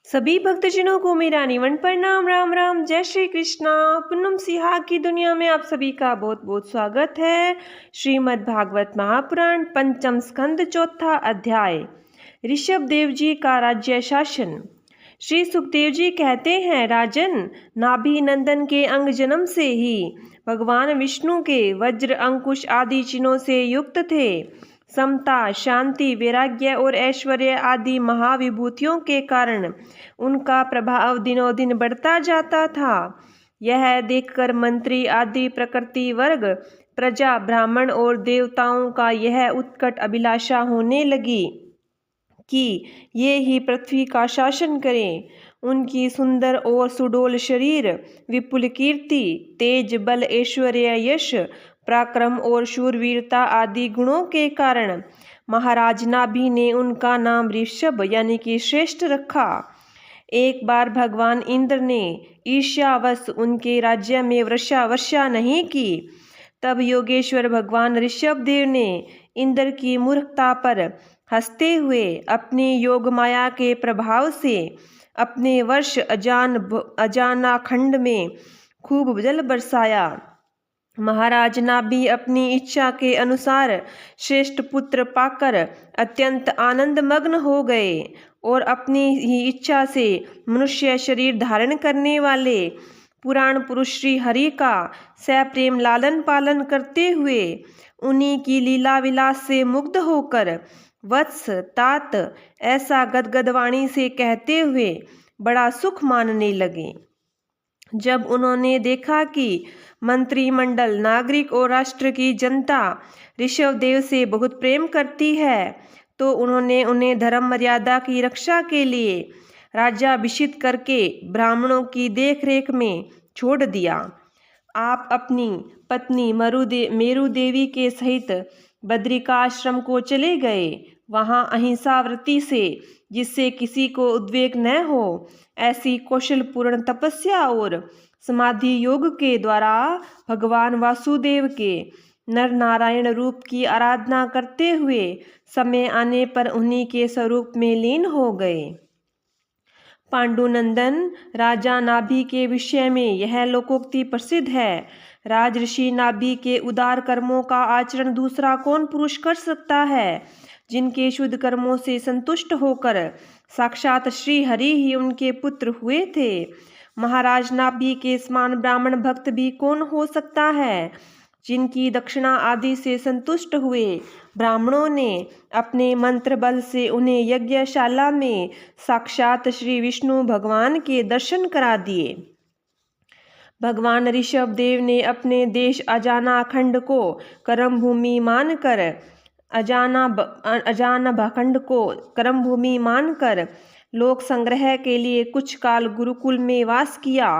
सभी भक्तजनों को मेरा निवन प्रणाम। राम राम, जय श्री कृष्णा। पूनम सिहा की दुनिया में आप सभी का बहुत बहुत स्वागत है। श्रीमद् भागवत महापुराण पंचम स्कंद चौथा अध्याय, ऋषभ देव जी का राज्य शासन। श्री सुखदेव जी कहते हैं, राजन, नाभि नंदन के अंग जन्म से ही भगवान विष्णु के वज्र अंकुश आदि चिन्हों से युक्त थे। समता, शांति, वैराग्य और ऐश्वर्य आदि महाविभूतियों के कारण उनका प्रभाव दिनों दिन बढ़ता जाता था। यह देखकर मंत्री आदि प्रकृति वर्ग, प्रजा, ब्राह्मण और देवताओं का यह उत्कट अभिलाषा होने लगी कि ये ही पृथ्वी का शासन करें। उनकी सुंदर और सुडोल शरीर, विपुल कीर्ति, तेज, बल, ऐश्वर्य, यश, पराक्रम और शूरवीरता आदि गुणों के कारण महाराज नाभि ने उनका नाम ऋषभ यानी कि श्रेष्ठ रखा। एक बार भगवान इंद्र ने ईर्ष्यावश उनके राज्य में वर्षा नहीं की। तब योगेश्वर भगवान ऋषभ देव ने इंद्र की मूर्खता पर हंसते हुए अपनी योग माया के प्रभाव से अपने वर्ष अजाना खंड में खूब जल बरसाया। महाराज नाभि अपनी इच्छा के अनुसार श्रेष्ठ पुत्र पाकर अत्यंत आनंद मग्न हो गए और अपनी ही इच्छा से मनुष्य शरीर धारण करने वाले पुराण पुरुष श्री हरि का सप्रेम लालन पालन करते हुए उन्हीं की लीला विलास से मुग्ध होकर वत्स, तात ऐसा गदगद वाणी से कहते हुए बड़ा सुख मानने लगे। जब उन्होंने देखा कि मंत्रिमंडल, नागरिक और राष्ट्र की जनता ऋषभ देव से बहुत प्रेम करती है, तो उन्होंने उन्हें धर्म मर्यादा की रक्षा के लिए राज्याभिषिक्त करके ब्राह्मणों की देखरेख में छोड़ दिया। आप अपनी पत्नी मेरु देवी के सहित बद्रिकाश्रम को चले गए। वहाँ अहिंसा व्रति से, जिससे किसी को उद्वेग न हो, ऐसी कौशल पूर्ण तपस्या और समाधि योग के द्वारा भगवान वासुदेव के नर नारायण रूप की आराधना करते हुए समय आने पर उन्हीं के स्वरूप में लीन हो गए। पांडुनंदन, राजा नाभि के विषय में यह लोकोक्ति प्रसिद्ध है। राजऋषि नाभि के उदार कर्मों का आचरण दूसरा कौन पुरुष कर सकता है, जिनके शुद्ध कर्मों से संतुष्ट होकर साक्षात श्री हरि ही उनके पुत्र हुए थे। महाराज नाभि के समान ब्राह्मण भक्त भी कौन हो सकता है, जिनकी दक्षिणा आदि से संतुष्ट हुए ब्राह्मणों ने अपने मंत्र बल से उन्हें यज्ञशाला में साक्षात श्री विष्णु भगवान के दर्शन करा दिए। भगवान ऋषभ देव ने अपने देश अजाना खंड को कर्म भूमि मानकर लोक संग्रह के लिए कुछ काल गुरुकुल में वास किया।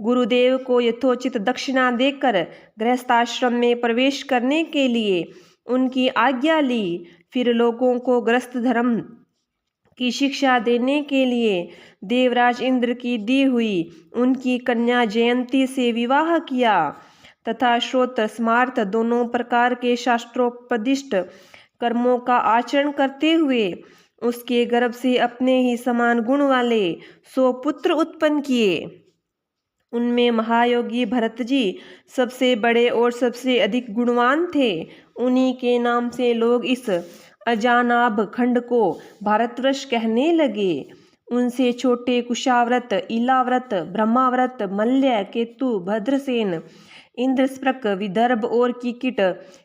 गुरुदेव को यथोचित दक्षिणा देकर गृहस्थाश्रम में प्रवेश करने के लिए उनकी आज्ञा ली। फिर लोगों को गृहस्थ धर्म की शिक्षा देने के लिए देवराज इंद्र की दी हुई उनकी कन्या जयंती से विवाह किया तथा श्रोत्र स्मार्त दोनों प्रकार के शास्त्रोपदिष्ट कर्मों का आचरण करते हुए उसके गर्भ से अपने ही समान गुण वाले 100 पुत्र उत्पन्न किए। उनमें महायोगी भरत जी सबसे बड़े और सबसे अधिक गुणवान थे। उन्हीं के नाम से लोग इस अजानाभ खंड को भारतवर्ष कहने लगे। उनसे छोटे कुशाव्रत, इलाव्रत, ब्रह्माव्रत, मल्य, केतु, भद्रसेन, इंद्रस्पृक, विदर्भ और कीकिट,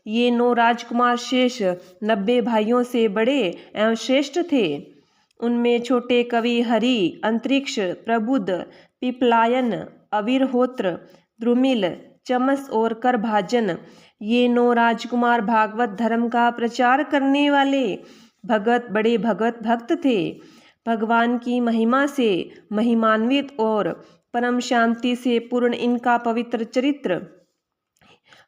ये 9 राजकुमार शेष 90 भाइयों से बड़े एवं श्रेष्ठ थे। उनमें छोटे कवि हरि, अंतरिक्ष, प्रबुद्ध, पिपलायन, अविरहोत्र, द्रुमिल, चमस और करभाजन, ये 9 राजकुमार भागवत धर्म का प्रचार करने वाले बड़े भक्त थे। भगवान की महिमा से महिमान्वित और परम शांति से पूर्ण इनका पवित्र चरित्र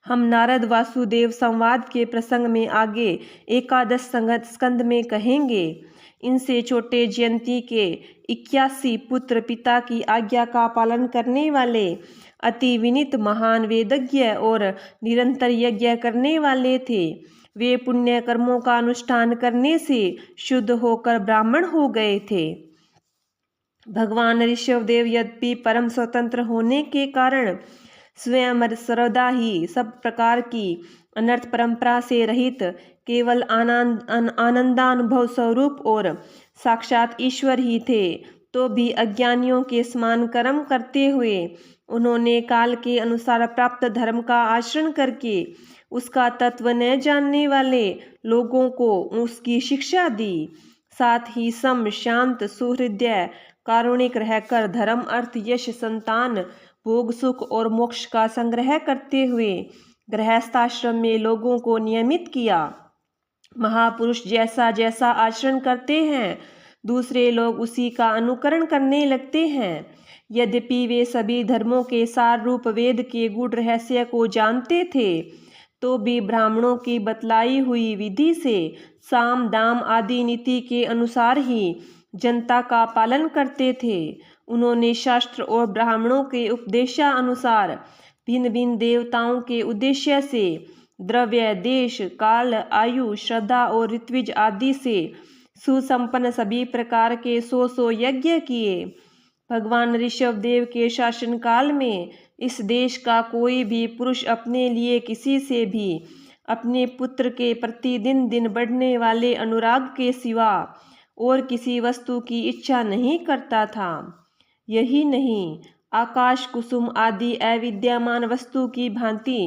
हम नारद वासुदेव संवाद के प्रसंग में आगे 11 स्कंद में कहेंगे। इनसे छोटे जयंती के 81 पुत्र पिता की आज्ञा का पालन करने वाले अति विनीत महान वेदज्ञ और निरंतर यज्ञ करने वाले थे। वे पुण्य कर्मों का अनुष्ठान करने से शुद्ध होकर ब्राह्मण हो गए थे। भगवान ऋषभदेव यद्यपि परम स्वतंत्र होने के कारण स्वयं सर्वदा ही सब प्रकार की अनर्थ परंपरा से रहित केवल आनंदानुभव स्वरूप और साक्षात ईश्वर ही थे, तो भी अज्ञानियों के समान कर्म करते हुए उन्होंने काल के अनुसार प्राप्त धर्म का आचरण करके उसका तत्व न जानने वाले लोगों को उसकी शिक्षा दी। साथ ही सम, शांत, सुहृदय, कारुणिक रहकर धर्म, अर्थ, यश, संतान, भोग, सुख और मोक्ष का संग्रह करते हुए गृहस्थाश्रम में लोगों को नियमित किया। महापुरुष जैसा जैसा आचरण करते हैं, दूसरे लोग उसी का अनुकरण करने लगते हैं। यद्यपि वे सभी धर्मों के सार रूप वेद के गूढ़ रहस्य को जानते थे, तो भी ब्राह्मणों की बतलाई हुई विधि से साम, दाम आदि नीति के अनुसार ही जनता का पालन करते थे। उन्होंने शास्त्र और ब्राह्मणों के उपदेशानुसार भिन्न भिन्न देवताओं के उद्देश्य से द्रव्य, देश, काल, आयु, श्रद्धा और ऋत्विज आदि से सुसंपन्न सभी प्रकार के 100 यज्ञ किए। भगवान ऋषभदेव के शासन काल में इस देश का कोई भी पुरुष अपने लिए किसी से भी अपने पुत्र के प्रति दिन दिन बढ़ने वाले अनुराग के सिवा और किसी वस्तु की इच्छा नहीं करता था। यही नहीं, आकाश कुसुम आदि अविद्यमान वस्तु की भांति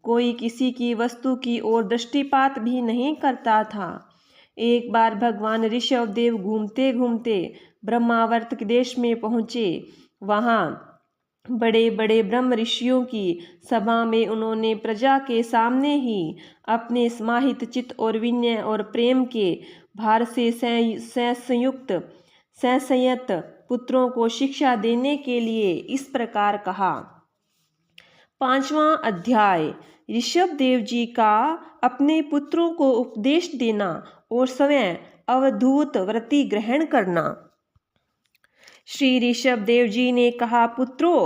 कोई किसी की वस्तु की ओर दृष्टिपात भी नहीं करता था। एक बार भगवान ऋषभदेव घूमते घूमते ब्रह्मावर्त देश में पहुँचे। वहाँ बड़े बड़े ब्रह्म ऋषियों की सभा में उन्होंने प्रजा के सामने ही अपने समाहित चित्त और विनय और प्रेम के भार से संयत पुत्रों को शिक्षा देने के लिए इस प्रकार कहा। 5वां अध्याय, ऋषभदेव जी का अपने पुत्रों को उपदेश देना और स्वयं अवधूत व्रति ग्रहण करना। श्री ऋषभदेव जी ने कहा, पुत्रों,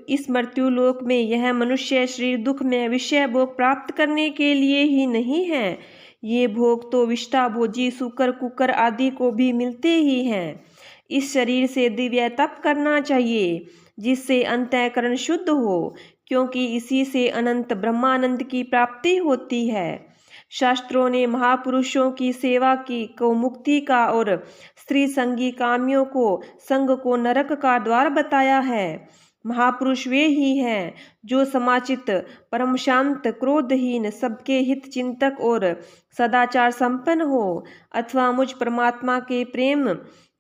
इस मृत्युलोक में यह मनुष्य शरीर दुख में विषय भोग प्राप्त करने के लिए ही नहीं है। ये भोग तो विष्ठा भोजी सूकर कुकर आदि को भी मिलते ही हैं। इस शरीर से दिव्य तप करना चाहिए, जिससे अंतःकरण शुद्ध हो, क्योंकि इसी से अनंत ब्रह्मानंद की प्राप्ति होती है। शास्त्रों ने महापुरुषों की सेवा को मुक्ति का और स्त्री संगी कामियों को संग को नरक का द्वार बताया है। महापुरुष वे ही हैं जो समाचित, परम शांत, क्रोधहीन, सबके हित चिंतक और सदाचार संपन्न हो, अथवा मुझ परमात्मा के प्रेम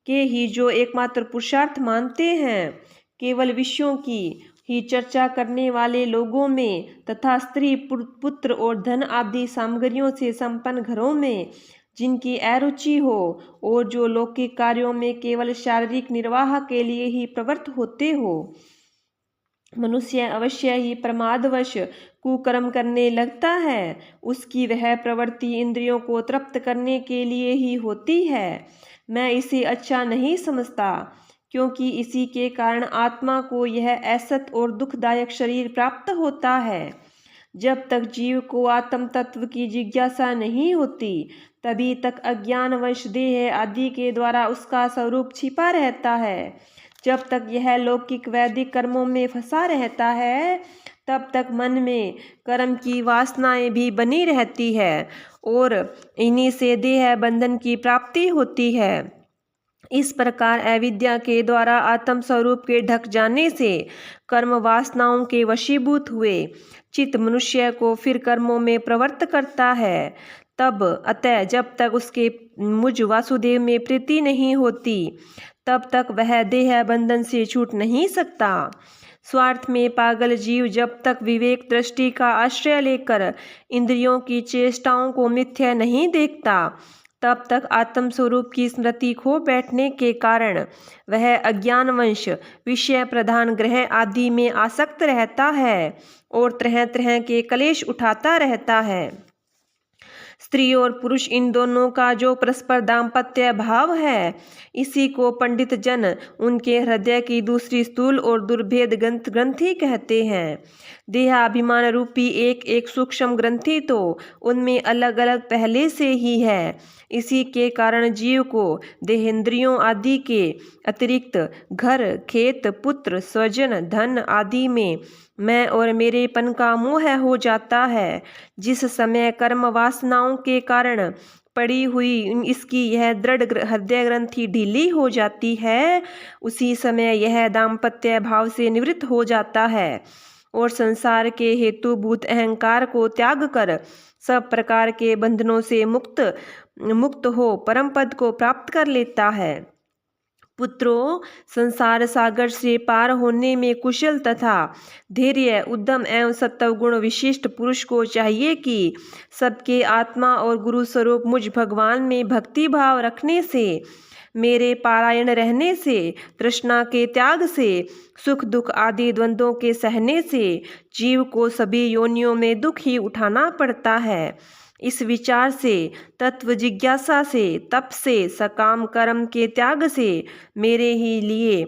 के ही जो एकमात्र पुरुषार्थ मानते हैं। केवल विषयों की ही चर्चा करने वाले लोगों में तथा स्त्री, पुत्र और धन आदि सामग्रियों से संपन्न घरों में जिनकी अरुचि हो और जो लौकिक कार्यों में केवल शारीरिक निर्वाह के लिए ही प्रवृत्त होते हो, मनुष्य अवश्य ही प्रमादवश कुकर्म करने लगता है। उसकी वह प्रवृत्ति इंद्रियों को तृप्त करने के लिए ही होती है। मैं इसे अच्छा नहीं समझता, क्योंकि इसी के कारण आत्मा को यह असत और दुखदायक शरीर प्राप्त होता है। जब तक जीव को आत्म तत्व की जिज्ञासा नहीं होती, तभी तक अज्ञानवश देह आदि के द्वारा उसका स्वरूप छिपा रहता है। जब तक यह लौकिक वैदिक कर्मों में फंसा रहता है, तब तक मन में कर्म की वासनाएं भी बनी रहती है और इन्हीं से देह बंधन की प्राप्ति होती है। इस प्रकार अविद्या के द्वारा आत्म स्वरूप के ढक जाने से कर्म वासनाओं के वशीभूत हुए चित्त मनुष्य को फिर कर्मों में प्रवृत्त करता है। तब अतः जब तक उसके मुझ वासुदेव में प्रीति नहीं होती, तब तक वह देह बंधन से छूट नहीं सकता। स्वार्थ में पागल जीव जब तक विवेक दृष्टि का आश्रय लेकर इंद्रियों की चेष्टाओं को मिथ्या नहीं देखता, तब तक आत्म स्वरूप की स्मृति खो बैठने के कारण वह अज्ञानवश विषय प्रधान ग्रह आदि में आसक्त रहता है और तरह तरह के कलेश उठाता रहता है। स्त्री और पुरुष इन दोनों का जो परस्पर दाम्पत्य भाव है, इसी को पंडित जन उनके हृदय की दूसरी स्थूल और दुर्भेद ग्रंथि कहते हैं। देहाभिमान रूपी एक एक सूक्ष्म ग्रंथि तो उनमें अलग अलग पहले से ही है। इसी के कारण जीव को देहेंद्रियों आदि के अतिरिक्त घर, खेत, पुत्र, स्वजन, धन आदि में मैं और मेरेपन का मोह हो जाता है। जिस समय कर्म वासनाओं के कारण पड़ी हुई इसकी यह दृढ़ हृदय ग्रंथि ढीली हो जाती है, उसी समय यह दाम्पत्य भाव से निवृत्त हो जाता है और संसार के हेतुभूत अहंकार को त्याग कर सब प्रकार के बंधनों से मुक्त हो परम पद को प्राप्त कर लेता है। पुत्रों, संसार सागर से पार होने में कुशल तथा धैर्य, उद्यम एवं सत्वगुण विशिष्ट पुरुष को चाहिए कि सबके आत्मा और गुरु स्वरूप मुझ भगवान में भक्ति भाव रखने से, मेरे पारायण रहने से, तृष्णा के त्याग से, सुख दुख आदि द्वंद्वों के सहने से जीव को सभी योनियों में दुख ही उठाना पड़ता है। इस विचार से, तत्व जिज्ञासा से, तप से, सकाम कर्म के त्याग से, मेरे ही लिए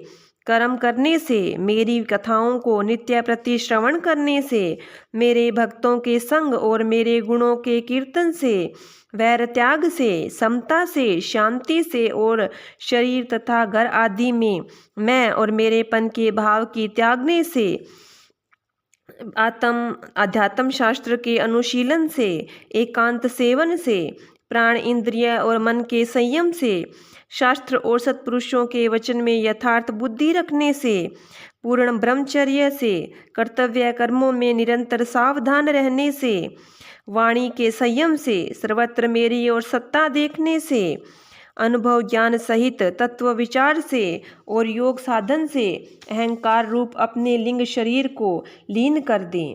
कर्म करने से, मेरी कथाओं को नित्य प्रति श्रवण करने से, मेरे भक्तों के संग और मेरे गुणों के कीर्तन से, वैर त्याग से, समता से, शांति से और शरीर तथा घर आदि में मैं और मेरेपन के भाव की त्यागने से, आध्यात्म शास्त्र के अनुशीलन से, एकांत सेवन से, प्राण इंद्रिय और मन के संयम से, शास्त्र और सत्पुरुषों के वचन में यथार्थ बुद्धि रखने से, पूर्ण ब्रह्मचर्य से, कर्तव्य कर्मों में निरंतर सावधान रहने से, वाणी के संयम से, सर्वत्र मेरी और सत्ता देखने से, अनुभव ज्ञान सहित तत्व विचार से और योग साधन से अहंकार रूप अपने लिंग शरीर को लीन कर दें।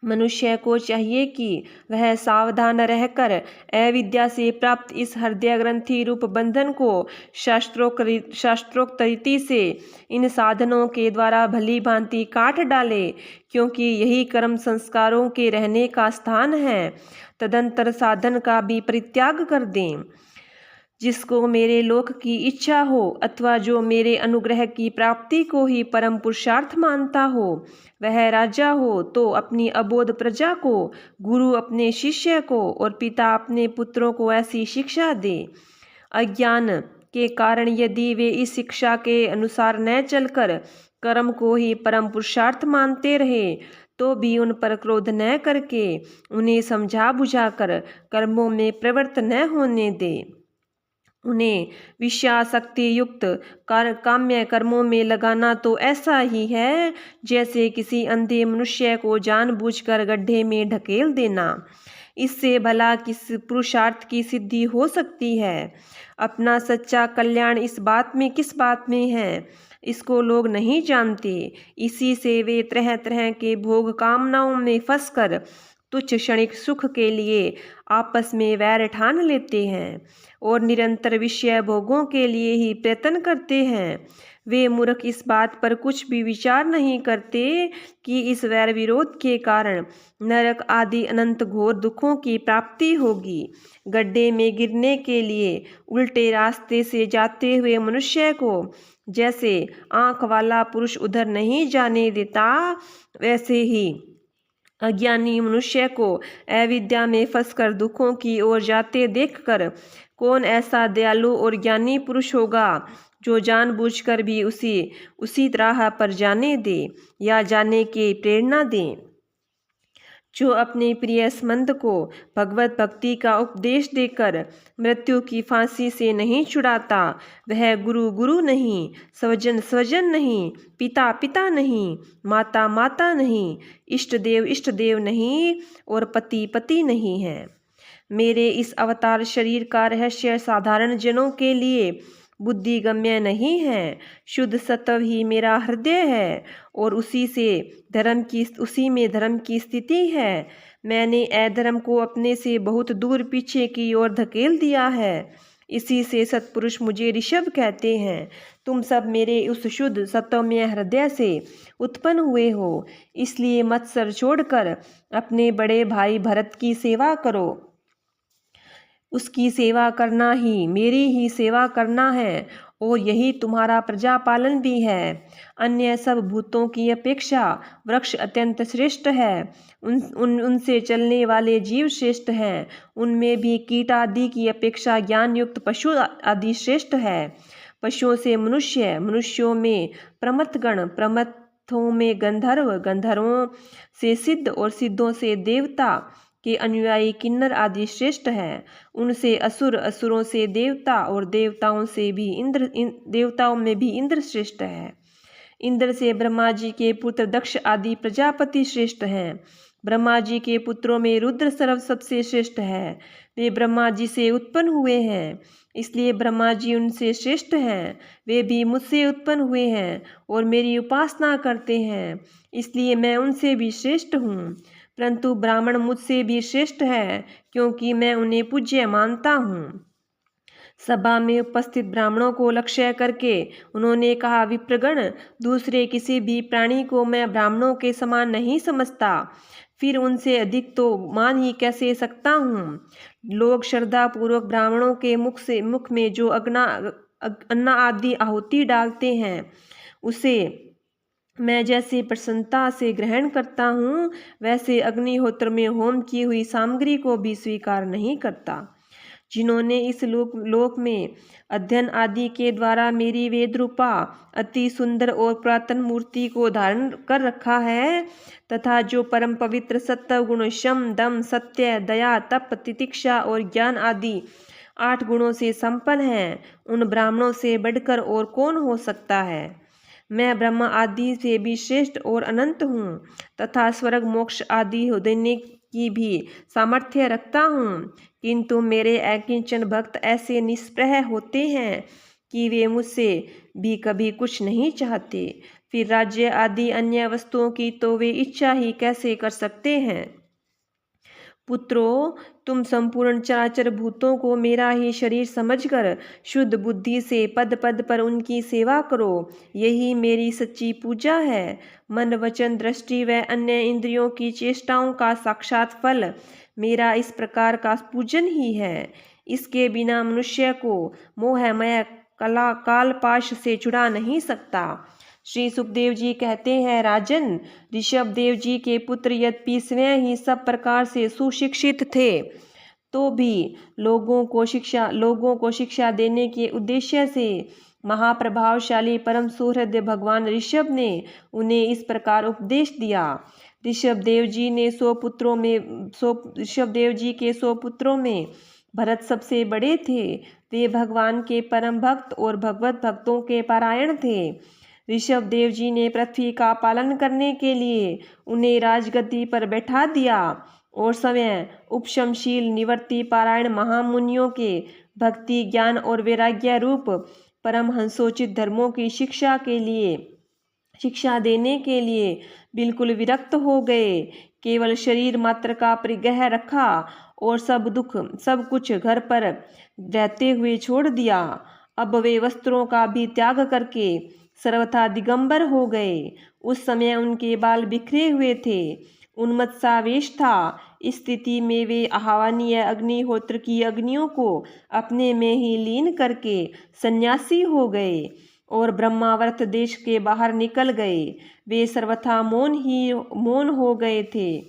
मनुष्य को चाहिए कि वह सावधान रहकर अविद्या से प्राप्त इस हृदय ग्रंथि रूप बंधन को शास्त्रोक्त रीति से इन साधनों के द्वारा भली भांति काट डाले, क्योंकि यही कर्म संस्कारों के रहने का स्थान है। तदंतर साधन का भी परित्याग कर दें। जिसको मेरे लोक की इच्छा हो अथवा जो मेरे अनुग्रह की प्राप्ति को ही परम पुरुषार्थ मानता हो, वह राजा हो तो अपनी अबोध प्रजा को, गुरु अपने शिष्य को और पिता अपने पुत्रों को ऐसी शिक्षा दे। अज्ञान के कारण यदि वे इस शिक्षा के अनुसार न चलकर कर्म को ही परम पुरुषार्थ मानते रहे, तो भी उन पर क्रोध न करके उन्हें समझा बुझाकर कर्मों में प्रवृत्त न होने दे। उन्हें विषयासक्ति युक्त काम्य कर्मों में लगाना तो ऐसा ही है जैसे किसी अंधे मनुष्य को जानबूझकर गड्ढे में ढकेल देना। इससे भला किस पुरुषार्थ की सिद्धि हो सकती है? अपना सच्चा कल्याण इस बात में किस बात में है, इसको लोग नहीं जानते। इसी से वे तरह तरह के भोग कामनाओं में फंसकर तुच्छ क्षणिक सुख के लिए आपस में वैर ठान लेते हैं और निरंतर विषय भोगों के लिए ही प्रयत्न करते हैं। वे मूर्ख इस बात पर कुछ भी विचार नहीं करते कि इस वैर विरोध के कारण नरक आदि अनंत घोर दुखों की प्राप्ति होगी। गड्ढे में गिरने के लिए उल्टे रास्ते से जाते हुए मनुष्य को जैसे आंख वाला पुरुष उधर नहीं जाने देता, वैसे ही अज्ञानी मनुष्य को अविद्या में फंसकर दुखों की ओर जाते देखकर कौन ऐसा दयालु और ज्ञानी पुरुष होगा जो जानबूझकर भी उसी राह पर जाने दे या जाने की प्रेरणा दे। जो अपने प्रिय संबंध को भगवत भक्ति का उपदेश देकर मृत्यु की फांसी से नहीं छुड़ाता, वह गुरु गुरु नहीं, स्वजन स्वजन नहीं, पिता पिता नहीं, माता माता नहीं, इष्ट देव नहीं और पति पति नहीं है। मेरे इस अवतार शरीर का रहस्य साधारण जनों के लिए बुद्धिगम्य नहीं है। शुद्ध सत्व ही मेरा हृदय है और उसी में धर्म की स्थिति है। मैंने अधर्म को अपने से बहुत दूर पीछे की ओर धकेल दिया है। इसी से सत्पुरुष मुझे ऋषभ कहते हैं। तुम सब मेरे उस शुद्ध सत्वमय हृदय से उत्पन्न हुए हो, इसलिए मत्सर छोड़कर अपने बड़े भाई भरत की सेवा करो। उसकी सेवा करना ही मेरी ही सेवा करना है और यही तुम्हारा प्रजापालन भी है। अन्य सब भूतों की अपेक्षा वृक्ष अत्यंत श्रेष्ठ है। उनसे चलने वाले जीव श्रेष्ठ हैं। उनमें भी कीट आदि की अपेक्षा ज्ञान युक्त पशु आदि श्रेष्ठ है। पशुओं से मनुष्य, मनुष्यों में प्रमथगण, प्रमथों में गंधर्व, गंधर्वों से सिद्ध और सिद्धों से देवता के अनुयायी किन्नर आदि श्रेष्ठ हैं। उनसे असुर, असुरों से देवता और देवताओं से भी इंद्र, देवताओं में भी इंद्र श्रेष्ठ है। इंद्र से ब्रह्मा जी के पुत्र दक्ष आदि प्रजापति श्रेष्ठ हैं। ब्रह्मा जी के पुत्रों में रुद्र सर्व सबसे श्रेष्ठ है। वे ब्रह्मा जी से उत्पन्न हुए हैं, इसलिए ब्रह्मा जी उनसे श्रेष्ठ हैं। वे भी मुझसे उत्पन्न हुए हैं और मेरी उपासना करते हैं, इसलिए मैं उनसे भी श्रेष्ठ हूँ। परंतु ब्राह्मण मुझसे भी श्रेष्ठ है, क्योंकि मैं उन्हें पूज्य मानता हूँ। सभा में उपस्थित ब्राह्मणों को लक्ष्य करके उन्होंने कहा, विप्रगण, दूसरे किसी भी प्राणी को मैं ब्राह्मणों के समान नहीं समझता, फिर उनसे अधिक तो मान ही कैसे सकता हूँ। लोग श्रद्धा पूर्वक ब्राह्मणों के मुख में जो अन्ना आदि आहुति डालते हैं, उसे मैं जैसे प्रसन्नता से ग्रहण करता हूँ, वैसे अग्निहोत्र में होम की हुई सामग्री को भी स्वीकार नहीं करता। जिन्होंने इस लोक में अध्ययन आदि के द्वारा मेरी वेद रूपा अति सुंदर और पुरातन मूर्ति को धारण कर रखा है, तथा जो परम पवित्र सत्व गुण, शम, दम, सत्य, दया, तप, तितिक्षा और ज्ञान आदि 8 गुणों से संपन्न हैं, उन ब्राह्मणों से बढ़कर और कौन हो सकता है। मैं ब्रह्मा आदि से भी श्रेष्ठ और अनंत हूँ, तथा स्वर्ग मोक्ष आदि देने की भी सामर्थ्य रखता हूँ, किंतु मेरे अकिंचन भक्त ऐसे निष्प्रह होते हैं कि वे मुझसे भी कभी कुछ नहीं चाहते। फिर राज्य आदि अन्य वस्तुओं की तो वे इच्छा ही कैसे कर सकते हैं। पुत्रों, तुम संपूर्ण चराचर भूतों को मेरा ही शरीर समझकर शुद्ध बुद्धि से पद पद पर उनकी सेवा करो, यही मेरी सच्ची पूजा है। मन, वचन, दृष्टि व अन्य इंद्रियों की चेष्टाओं का साक्षात फल मेरा इस प्रकार का पूजन ही है। इसके बिना मनुष्य को मोहमय काल पाश से छुड़ा नहीं सकता। श्री सुखदेव जी कहते हैं, राजन, ऋषभ देव जी के पुत्र यद्यपि स्वयं ही सब प्रकार से सुशिक्षित थे, तो भी लोगों को शिक्षा देने के उद्देश्य से महाप्रभावशाली परम सुहृद भगवान ऋषभ ने उन्हें इस प्रकार उपदेश दिया। ऋषभ देव जी के 100 पुत्रों में भरत सबसे बड़े थे। वे भगवान के परम भक्त और भगवत भक्तों के पारायण थे। ऋषभ देव जी ने पृथ्वी का पालन करने के लिए उन्हें राजगद्दी पर बैठा दिया और स्वयं उपशमशील निवृत्ति पारायण महामुनियों के भक्ति, ज्ञान और वैराग्य रूप परम हंसोचित धर्मों की शिक्षा देने के लिए बिल्कुल विरक्त हो गए। केवल शरीर मात्र का परिग्रह रखा और सब कुछ घर पर रहते हुए छोड़ दिया। अब वे वस्त्रों का भी त्याग करके सर्वथा दिगंबर हो गए। उस समय उनके बाल बिखरे हुए थे, उन्मत्सावेश था। इस स्थिति में वे आह्वनीय अग्निहोत्र की अग्नियों को अपने में ही लीन करके सन्यासी हो गए और ब्रह्मावर्त देश के बाहर निकल गए। वे सर्वथा मौन हो गए थे।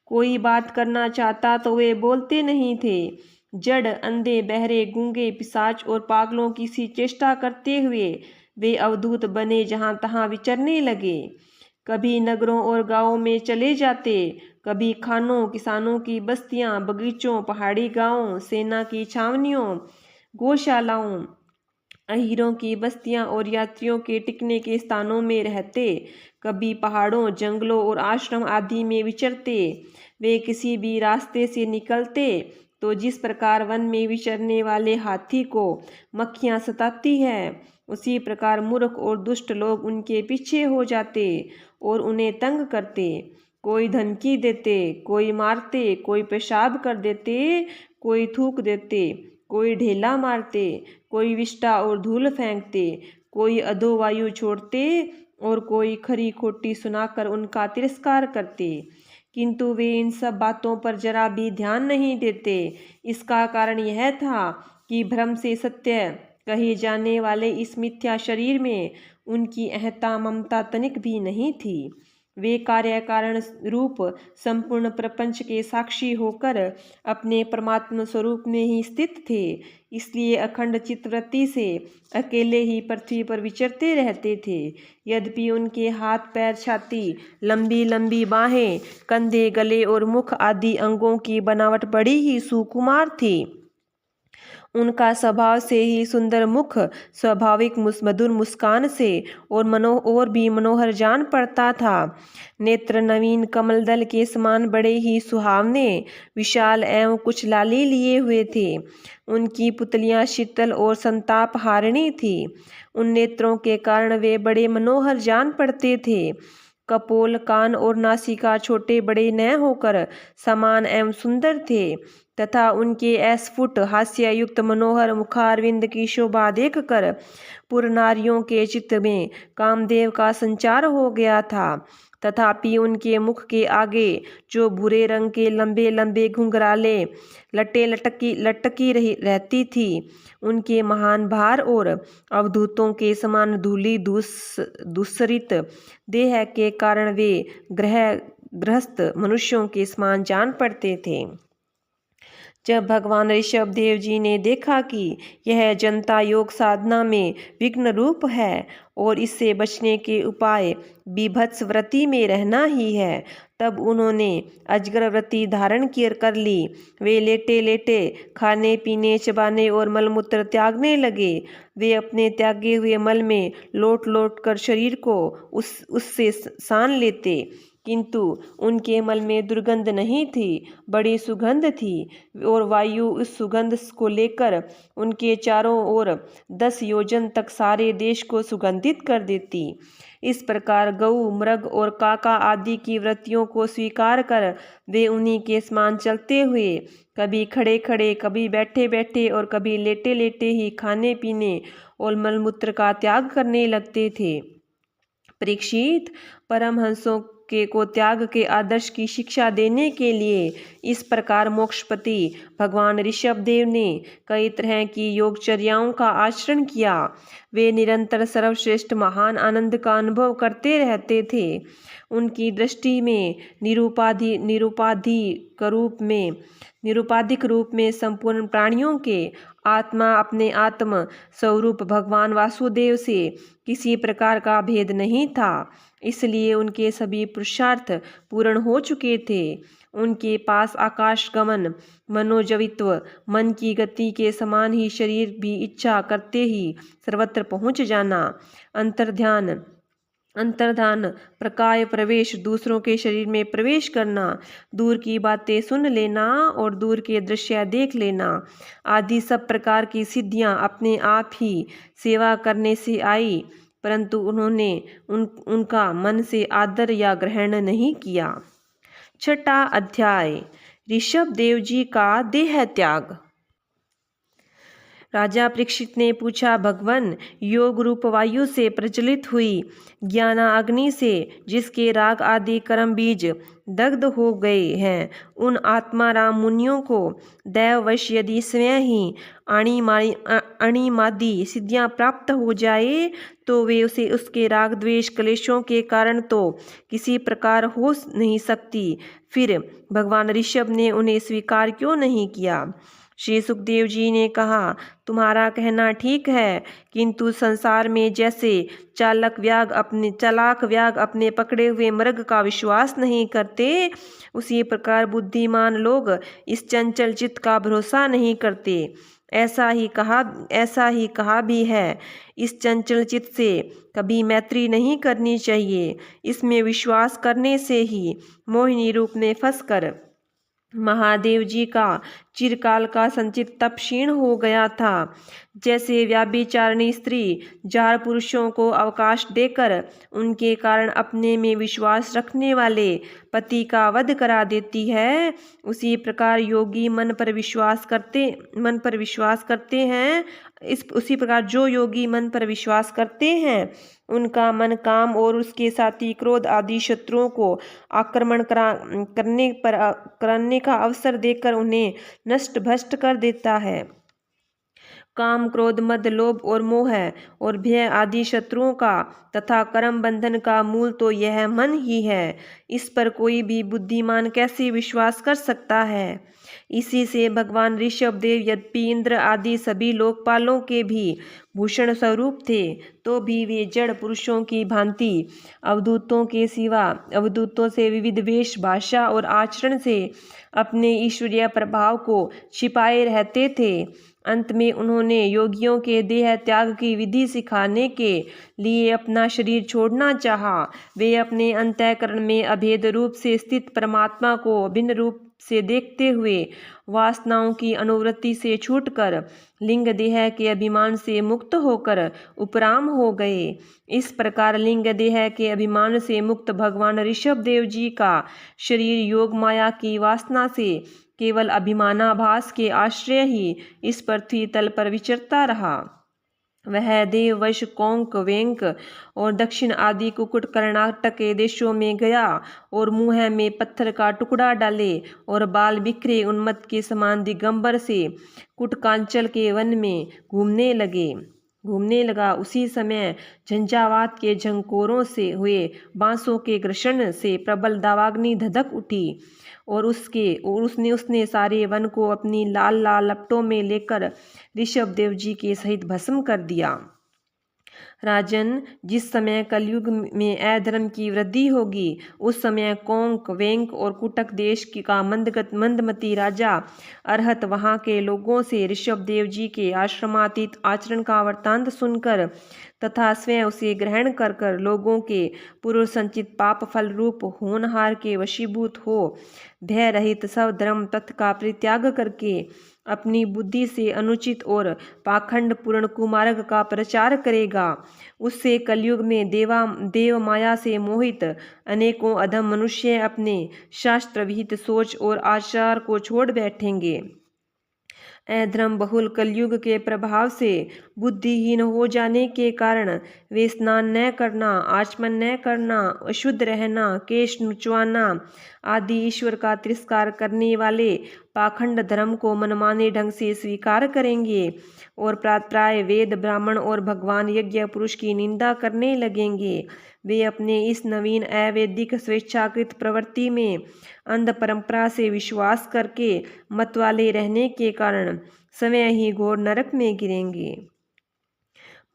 कोई बात करना चाहता तो वे बोलते नहीं थे। जड़, अंधे, बहरे, गूंगे, पिशाच और पागलों की सी चेष्टा करते हुए वे अवधूत बने जहाँ तहाँ विचरने लगे। कभी नगरों और गांवों में चले जाते, कभी खानों, किसानों की बस्तियां, बगीचों, पहाड़ी गांवों, सेना की छावनियों, गौशालाओं, अहीरों की बस्तियां और यात्रियों के टिकने के स्थानों में रहते, कभी पहाड़ों, जंगलों और आश्रम आदि में विचरते। वे किसी भी रास्ते से निकलते तो जिस प्रकार वन में विचरने वाले हाथी को मक्खियां सताती है, उसी प्रकार मूर्ख और दुष्ट लोग उनके पीछे हो जाते और उन्हें तंग करते। कोई धमकी देते, कोई मारते, कोई पेशाब कर देते, कोई थूक देते, कोई ढेला मारते, कोई विष्ठा और धूल फेंकते, कोई अधोवायु छोड़ते और कोई खरी खोटी सुनाकर उनका तिरस्कार करते। किंतु वे इन सब बातों पर जरा भी ध्यान नहीं देते। इसका कारण यह था कि भ्रम से सत्य कहे जाने वाले इस मिथ्या शरीर में उनकी अहंता ममता तनिक भी नहीं थी। वे कार्य कारण रूप संपूर्ण प्रपंच के साक्षी होकर अपने परमात्मा स्वरूप में ही स्थित थे। इसलिए अखंड चित्तवृत्ति से अकेले ही पृथ्वी पर विचरते रहते थे। यद्यपि उनके हाथ पैर छाती लंबी लंबी बाहें कंधे गले और मुख आदि अंगों की बनावट बड़ी ही सुकुमार थी। उनका स्वभाव से ही सुंदर मुख स्वाभाविक मधुर मुस्कान से और भी मनोहर जान पड़ता था। नेत्र नवीन कमल दल के समान बड़े ही सुहावने विशाल एवं कुछ लाली लिए हुए थे। उनकी पुतलियां शीतल और संताप हारिणी थी। उन नेत्रों के कारण वे बड़े मनोहर जान पड़ते थे। कपोल कान और नासिका छोटे बड़े न होकर समान एवं सुंदर थे तथा उनके अस्फुट हास्य युक्त मनोहर मुखारविंद की शोभा देखकर पुर नारियों के चित्त में कामदेव का संचार हो गया था। तथापि उनके मुख के आगे जो भूरे रंग के लंबे लंबे घुंघराले लटे लटकी रहती थी, उनके महान भार और अवधूतों के समान धूली दूसरित देह के कारण वे गृहस्थ मनुष्यों के समान जान पड़ते थे। जब भगवान ऋषभ देव जी ने देखा कि यह जनता योग साधना में विघ्न रूप है और इससे बचने के उपाय बीभत्स व्रति में रहना ही है, तब उन्होंने अजगर व्रति धारण कर ली। वे लेटे लेटे खाने पीने चबाने और मलमूत्र त्यागने लगे। वे अपने त्यागे हुए मल में लौट लौट कर शरीर को उससे सान लेते, किंतु उनके मल में दुर्गंध नहीं थी, बड़ी सुगंध थी और वायु उस सुगंध को लेकर उनके चारों ओर 10 योजन तक सारे देश को सुगंधित कर देती। इस प्रकार गऊ मृग और काका आदि की वृत्तियों को स्वीकार कर वे उन्हीं के समान चलते हुए कभी खड़े खड़े, कभी बैठे बैठे और कभी लेटे लेटे ही खाने पीने और मलमूत्र का त्याग करने लगते थे। परीक्षित, परमहंसों को त्याग के आदर्श की शिक्षा देने के लिए इस प्रकार मोक्षपति भगवान ऋषभ देव ने कई तरह की योगचर्याओं का आचरण किया। वे निरंतर सर्वश्रेष्ठ महान आनंद का अनुभव करते रहते थे। उनकी दृष्टि में निरुपाधिक रूप में संपूर्ण प्राणियों के आत्मा अपने आत्म स्वरूप भगवान वासुदेव से किसी प्रकार का भेद नहीं था। इसलिए उनके सभी पुरुषार्थ पूर्ण हो चुके थे। उनके पास आकाश गमन, मनोजवित्व, मन की गति के समान ही शरीर भी इच्छा करते ही सर्वत्र पहुंच जाना, अंतर्धान, प्रकाय प्रवेश, दूसरों के शरीर में प्रवेश करना, दूर की बातें सुन लेना और दूर के दृश्य देख लेना आदि सब प्रकार की सिद्धियां अपने आप ही सेवा करने से आई, परंतु उन्होंने उनका मन से आदर या ग्रहण नहीं किया। छठा अध्याय, ऋषभ देव जी का देह त्याग। राजा परीक्षित ने पूछा, भगवन, योग रूप वायु से प्रज्वलित हुई ज्ञाना अग्नि से जिसके राग आदि कर्म बीज दग्ध हो गए हैं, उन आत्माराम मुनियों को दैववश यदि स्वयं ही अणिमादि सिद्धियां प्राप्त हो जाए तो वे उसे उसके राग द्वेष क्लेशों के कारण तो किसी प्रकार हो नहीं सकती। फिर भगवान ऋषभ ने उन्हें स्वीकार क्यों नहीं किया? श्री सुखदेव जी ने कहा, तुम्हारा कहना ठीक है, किंतु संसार में जैसे चालाक व्याग अपने पकड़े हुए मृग का विश्वास नहीं करते, उसी प्रकार बुद्धिमान लोग इस चंचल चित्त का भरोसा नहीं करते। ऐसा ही कहा भी है, इस चंचल चित्त से कभी मैत्री नहीं करनी चाहिए। इसमें विश्वास करने से ही मोहिनी रूप में फंसकर महादेव जी का चिरकाल का संचित तप क्षीण हो गया था। जैसे व्याभिचारिणी स्त्री जार पुरुषों को अवकाश देकर उनके कारण अपने में विश्वास रखने वाले पति का वध करा देती है, उसी प्रकार योगी मन पर विश्वास करते हैं। उसी प्रकार जो योगी मन पर विश्वास करते हैं, उनका मन काम और उसके साथी क्रोध आदि शत्रुओं को आक्रमण करने का अवसर देकर उन्हें नष्ट भ्रष्ट कर देता है। काम, क्रोध, मद, लोभ और मोह और भय आदि शत्रुओं का तथा कर्म बंधन का मूल तो यह मन ही है। इस पर कोई भी बुद्धिमान कैसे विश्वास कर सकता है। इसी से भगवान ऋषभदेव यद्यपि इंद्र आदि सभी लोकपालों के भी भूषण स्वरूप थे, तो भी वे जड़ पुरुषों की भांति अवधूतों के सिवा अवधूतों से विविध वेश, भाषा और आचरण से अपने ईश्वरीय प्रभाव को छिपाए रहते थे। अंत में उन्होंने योगियों के देह त्याग की विधि सिखाने के लिए अपना शरीर छोड़ना चाहा। वे अपने अंतःकरण में अभेद रूप से स्थित परमात्मा को अभिन्न रूप से देखते हुए वासनाओं की अनुवृत्ति से छूटकर लिंग देह के अभिमान से मुक्त होकर उपराम हो गए। इस प्रकार लिंग देह के अभिमान से मुक्त भगवान ऋषभदेव जी का शरीर योग माया की वासना से केवल अभिमानाभास के आश्रय ही इस पृथ्वी तल पर विचरता रहा। वह देव वश, कोंक, वेंक और दक्षिण आदि कुकुट कर्नाटक के देशों में गया और मुंह में पत्थर का टुकड़ा डाले और बाल बिखरे उन्मत्त के समान दिगंबर से कुटकांचल के वन में घूमने लगा। उसी समय झंझावात के झंकोरों से हुए बांसों के घर्षण से प्रबल दावाग्नि धधक उठी और उसने सारे वन को अपनी लाल लाल लपटों में लेकर ऋषभदेव जी के सहित भस्म कर दिया। राजन, जिस समय कलयुग में अधर्म की वृद्धि होगी, उस समय कोंक, वेंक और कुटक देश का मंदमती राजा अरहत वहाँ के लोगों से ऋषभदेव जी के आश्रमातीत आचरण का वृत्तांत सुनकर तथा स्वयं उसे ग्रहण कर लोगों के पूर्व संचित पाप फल रूप होनहार के वशीभूत हो भय रहित सब धर्म तत्व का परित्याग करके अपनी बुद्धि से अनुचित और पाखंड पूर्ण कुमार्ग का प्रचार करेगा। उससे कलयुग में देव माया से मोहित अनेकों अधम मनुष्य अपने शास्त्र विहित सोच और आचार को छोड़ बैठेंगे। अधर्म बहुल कलयुग के प्रभाव से बुद्धिहीन हो जाने के कारण वे स्नान न करना, आचमन न करना, अशुद्ध रहना, केश नुचवाना आदि ईश्वर का तिरस्कार करने वाले पाखंड धर्म को मनमाने ढंग से स्वीकार करेंगे और प्राय वेद, ब्राह्मण और भगवान यज्ञ पुरुष की निंदा करने लगेंगे। वे अपने इस नवीन अवैदिक स्वेच्छाकृत प्रवृत्ति में अंध परंपरा से विश्वास करके मतवाले रहने के कारण स्वयं ही घोर नरक में गिरेंगे।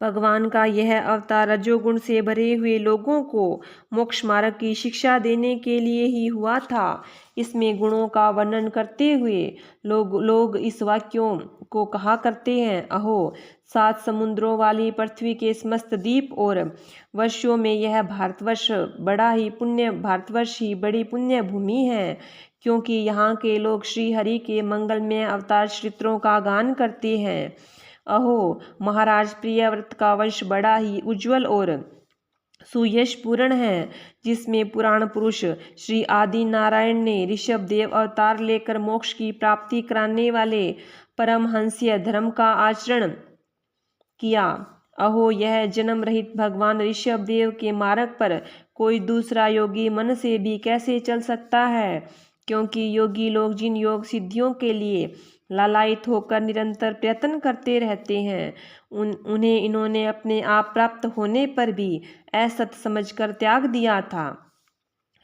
भगवान का यह अवतार रजोगुण से भरे हुए लोगों को मोक्ष मार्ग की शिक्षा देने के लिए ही हुआ था। इसमें गुणों का वर्णन करते हुए लोग इस वाक्यों को कहा करते हैं, अहो 7 समुद्रों वाली पृथ्वी के समस्त द्वीप और वर्षों में यह भारतवर्ष ही बड़ी पुण्य भूमि है, क्योंकि यहाँ के लोग श्री हरि के मंगलमय अवतार चरित्रों का गान करते हैं। अहो महाराज प्रियव्रत का वंश बड़ा ही उज्जवल और सुयश पूर्ण है, जिसमें पुराण पुरुष श्री आदि नारायण ने ऋषभ देव अवतार लेकर मोक्ष की प्राप्ति कराने वाले परमहंसीय धर्म का आचरण किया। अहो यह जन्म रहित भगवान ऋषभ देव के मार्ग पर कोई दूसरा योगी मन से भी कैसे चल सकता है, क्योंकि योगी लोग जिन योग सिद्धियों के लिए लालायित होकर निरंतर प्रयत्न करते रहते हैं, उन्हें इन्होंने अपने आप प्राप्त होने पर भी असत समझकर त्याग दिया था।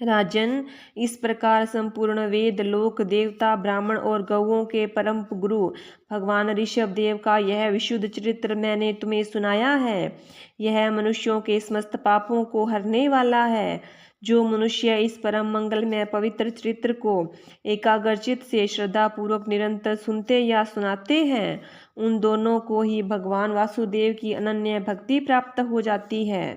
राजन, इस प्रकार संपूर्ण वेद, लोक, देवता, ब्राह्मण और गौओं के परम गुरु भगवान ऋषभ देव का यह विशुद्ध चरित्र मैंने तुम्हें सुनाया है। यह मनुष्यों के समस्त पापों को हरने वाला है। जो मनुष्य इस परम मंगलमय पवित्र चरित्र को एकाग्रचित से श्रद्धा पूर्वक निरंतर सुनते या सुनाते हैं, उन दोनों को ही भगवान वासुदेव की अनन्य भक्ति प्राप्त हो जाती है।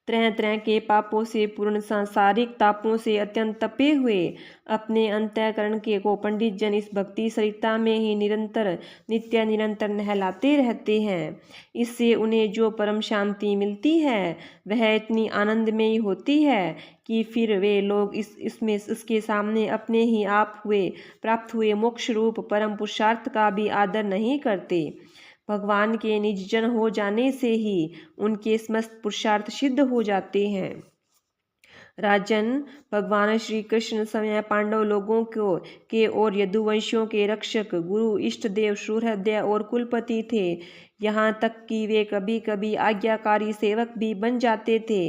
तरह तरह के पापों से पूर्ण सांसारिक तापों से अत्यंत तपे हुए अपने अंतःकरण को पंडित जन इस भक्ति सरिता में ही नित्य निरंतर नहलाते रहते हैं। इससे उन्हें जो परम शांति मिलती है वह इतनी आनंदमयी होती है कि फिर वे लोग इसके सामने अपने ही आप प्राप्त हुए मोक्ष रूप परम पुरुषार्थ का भी आदर नहीं करते। भगवान के निज जन हो जाने से ही उनके समस्त पुरुषार्थ सिद्ध हो जाते हैं। राजन, भगवान श्री कृष्ण समय पांडव लोगों को के और यदुवंशियों के रक्षक, गुरु, इष्ट देव, सुहृदय और कुलपति थे। यहाँ तक कि वे कभी कभी आज्ञाकारी सेवक भी बन जाते थे।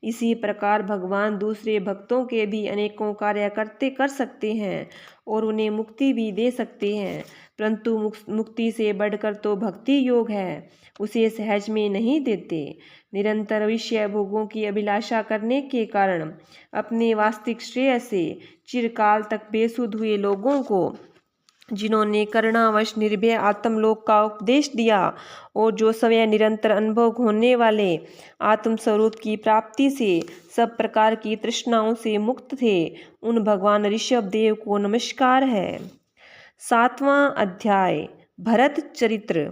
इसी प्रकार भगवान दूसरे भक्तों के भी अनेकों कार्य कर सकते हैं और उन्हें मुक्ति भी दे सकते हैं, परंतु मुक्ति से बढ़कर तो भक्ति योग है, उसे सहज में नहीं देते। निरंतर विषय भोगों की अभिलाषा करने के कारण अपने वास्तविक श्रेय से चिरकाल तक बेसुध हुए लोगों को, जिन्होंने करुणावश निर्भय आत्मलोक का उपदेश दिया और जो स्वयं निरंतर अनुभव होने वाले आत्मस्वरूप की प्राप्ति से सब प्रकार की तृष्णाओं से मुक्त थे, उन भगवान ऋषभ देव को नमस्कार है। 7वां अध्याय, भरत चरित्र।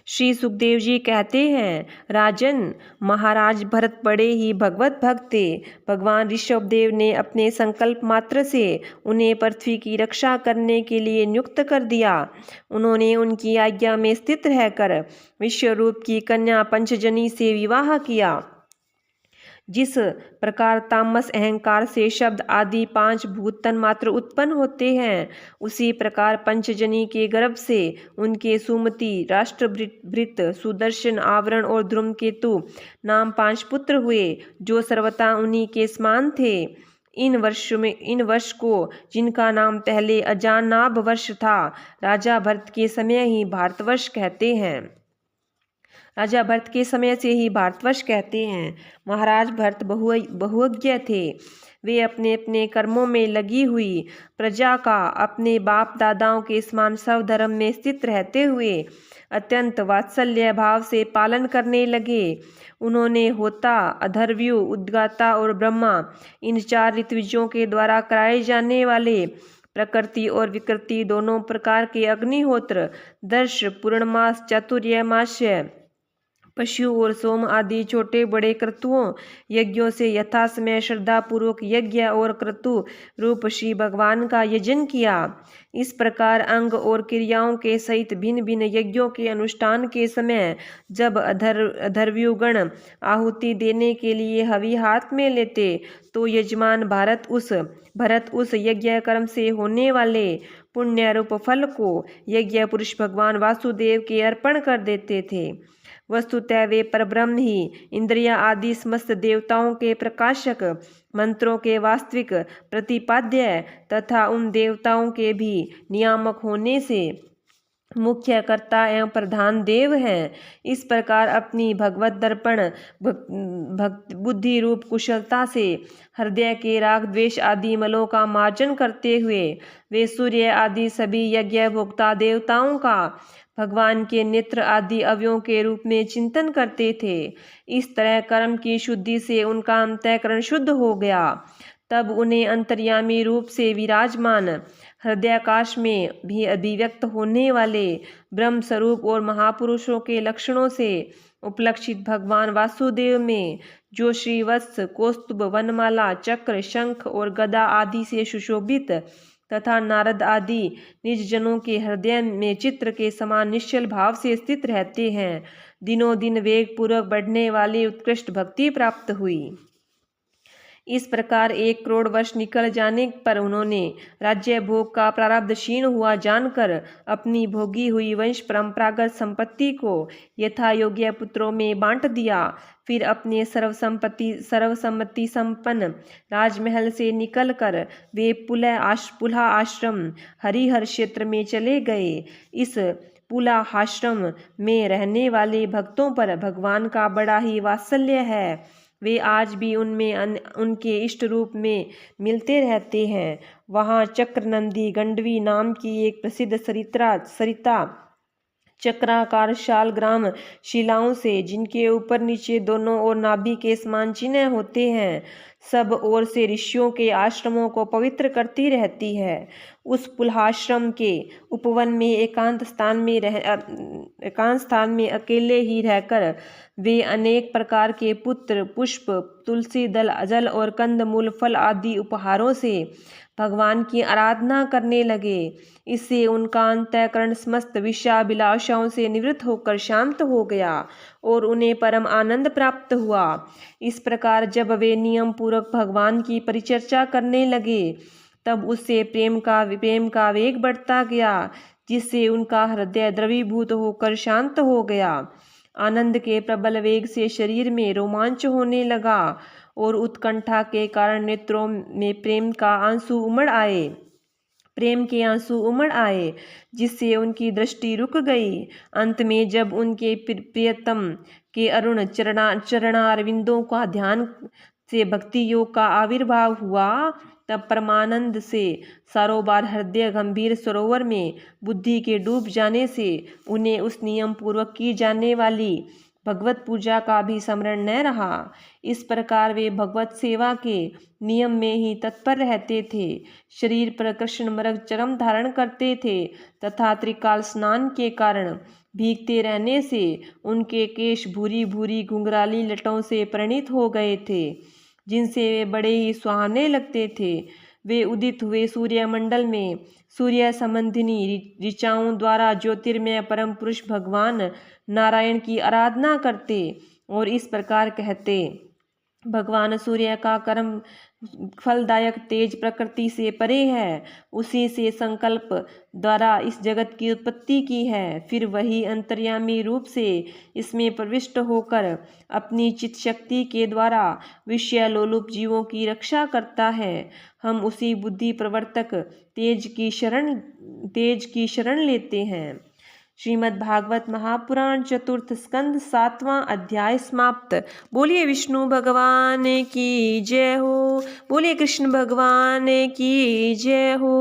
श्री सुखदेव जी कहते हैं, राजन, महाराज भरत बड़े ही भगवत भक्त थे। भगवान ऋषभ देव ने अपने संकल्प मात्र से उन्हें पृथ्वी की रक्षा करने के लिए नियुक्त कर दिया। उन्होंने उनकी आज्ञा में स्थित रहकर विश्वरूप की कन्या पंचजनी से विवाह किया। जिस प्रकार तामस अहंकार से शब्द आदि 5 भूत तन मात्र उत्पन्न होते हैं, उसी प्रकार पंचजनी के गर्भ से उनके सुमति, राष्ट्रभृत, सुदर्शन, आवरण और धूमकेतु नाम 5 पुत्र हुए, जो सर्वथा उन्हीं के समान थे। इन वर्ष को, जिनका नाम पहले अजानाभ वर्ष था, राजा भरत के समय ही भारतवर्ष कहते हैं। राजा भरत के समय से ही भारतवर्ष कहते हैं। महाराज भरत बहुज्ञ थे। वे अपने अपने कर्मों में लगी हुई प्रजा का अपने बाप दादाओं के समान स्वधर्म में स्थित रहते हुए अत्यंत वात्सल्य भाव से पालन करने लगे। उन्होंने होता, अधर्व्यू, उद्गाता और ब्रह्मा, इन 4 ऋत्विजों के द्वारा कराए जाने वाले प्रकृति और विकृति दोनों प्रकार के अग्निहोत्र, दर्श, पूर्णमास, चातुर्मास्य, पशु और सोम आदि छोटे बड़े क्रतुओं यज्ञों से यथा समय श्रद्धा पूर्वक यज्ञ और क्रतु रूप श्री भगवान का यजन किया। इस प्रकार अंग और क्रियाओं के सहित भिन्न भिन्न यज्ञों के अनुष्ठान के समय जब अधर्व्युगण आहुति देने के लिए हवि हाथ में लेते, तो यजमान भरत उस यज्ञ कर्म से होने वाले पुण्य रूप फल को यज्ञ पुरुष भगवान वासुदेव के अर्पण कर देते थे। वस्तुतः वे परब्रह्म ही इंद्रिया आदि समस्त देवताओं के प्रकाशक, मंत्रों के वास्तविक प्रतिपाद्य तथा उन देवताओं के भी नियामक होने से मुख्य कर्ता एवं प्रधान देव हैं। इस प्रकार अपनी भगवत दर्पण बुद्धि रूप कुशलता से हृदय के राग द्वेष आदि मलों का मार्जन करते हुए वे सूर्य आदि सभी यज्ञ भोक्ता देवताओं का भगवान के नेत्र आदि अवयवों के रूप में चिंतन करते थे। इस तरह कर्म की शुद्धि से उनका अंतःकरण शुद्ध हो गया। तब उन्हें अंतर्यामी रूप से विराजमान हृदयाकाश में भी अभिव्यक्त होने वाले ब्रह्म स्वरूप और महापुरुषों के लक्षणों से उपलक्षित भगवान वासुदेव में, जो श्रीवत्स, कौस्तुभ, वनमाला, चक्र, शंख और गदा आदि से सुशोभित तथा नारद आदि निज जनों के हृदय में चित्र के समान निश्चल भाव से स्थित रहते हैं, दिनों दिन वेग पूर्वक बढ़ने वाली उत्कृष्ट भक्ति प्राप्त हुई। इस प्रकार 1 करोड़ वर्ष निकल जाने पर उन्होंने राज्य भोग का प्रारब्ध क्षीण हुआ जानकर अपनी भोगी हुई वंश परंपरागत संपत्ति को यथा योग्य पुत्रों में बांट दिया। फिर अपने सर्वसम्मति संपन्न राजमहल से निकलकर वे पुलह आश्रम हरिहर क्षेत्र में चले गए। इस पुलाहाश्रम में रहने वाले भक्तों पर भगवान का बड़ा ही वात्सल्य है। वे आज भी उनमें उनके इष्ट रूप में मिलते रहते हैं। वहाँ चक्रनंदी गंडवी नाम की एक प्रसिद्ध सरिता चक्राकार शालग्राम शिलाओं से, जिनके ऊपर नीचे दोनों ओर नाभि के समान चिन्ह होते हैं, सब ओर से ऋषियों के आश्रमों को पवित्र करती रहती है। उस पुलाहाश्रम के उपवन में एकांत स्थान में अकेले ही रहकर वे अनेक प्रकार के पुत्र, पुष्प, तुलसी दल, जल और कंदमूल, फल आदि उपहारों से भगवान की आराधना करने लगे। इससे उनका अंतःकरण समस्त विषयाभिलाषाओं से निवृत्त होकर शांत हो गया और उन्हें परम आनंद प्राप्त हुआ। इस प्रकार जब वे नियम पूर्वक भगवान की परिचर्चा करने लगे तब उससे प्रेम का वेग बढ़ता गया, जिससे उनका हृदय द्रवीभूत होकर शांत हो गया। आनंद के प्रबल वेग से शरीर में रोमांच होने लगा और उत्कंठा के कारण नेत्रों में प्रेम के आंसू उमड़ आए, जिससे उनकी दृष्टि रुक गई। अंत में जब उनके प्रियतम के अरुण चरणारविंदों का ध्यान से भक्ति योग का आविर्भाव हुआ, तब परमानंद से सारोबार हृदय गंभीर सरोवर में बुद्धि के डूब जाने से उन्हें उस नियम पूर्वक की जाने वाली भगवत पूजा का भी स्मरण न रहा। इस प्रकार वे भगवत सेवा के नियम में ही तत्पर रहते थे। शरीर पर कृष्ण मृग चर्म धारण करते थे तथा त्रिकाल स्नान के कारण भीगते रहने से उनके केश भूरी भूरी घुंघराली लटों से परिणित हो गए थे, जिनसे वे बड़े ही सुहावने लगते थे। वे उदित हुए सूर्यमंडल में सूर्य संबंधिनी ऋचाओं द्वारा ज्योतिर्मय परम पुरुष भगवान नारायण की आराधना करते और इस प्रकार कहते: भगवान सूर्य का कर्म फलदायक तेज प्रकृति से परे है, उसी से संकल्प द्वारा इस जगत की उत्पत्ति की है। फिर वही अंतर्यामी रूप से इसमें प्रविष्ट होकर अपनी चित्त शक्ति के द्वारा विषय लोलुप जीवों की रक्षा करता है। हम उसी बुद्धि प्रवर्तक तेज की शरण लेते हैं। श्रीमद् भागवत महापुराण चतुर्थ स्कंद 7वां अध्याय समाप्त। बोलिए विष्णु भगवान की जय हो। बोलिए कृष्ण भगवान की जय हो।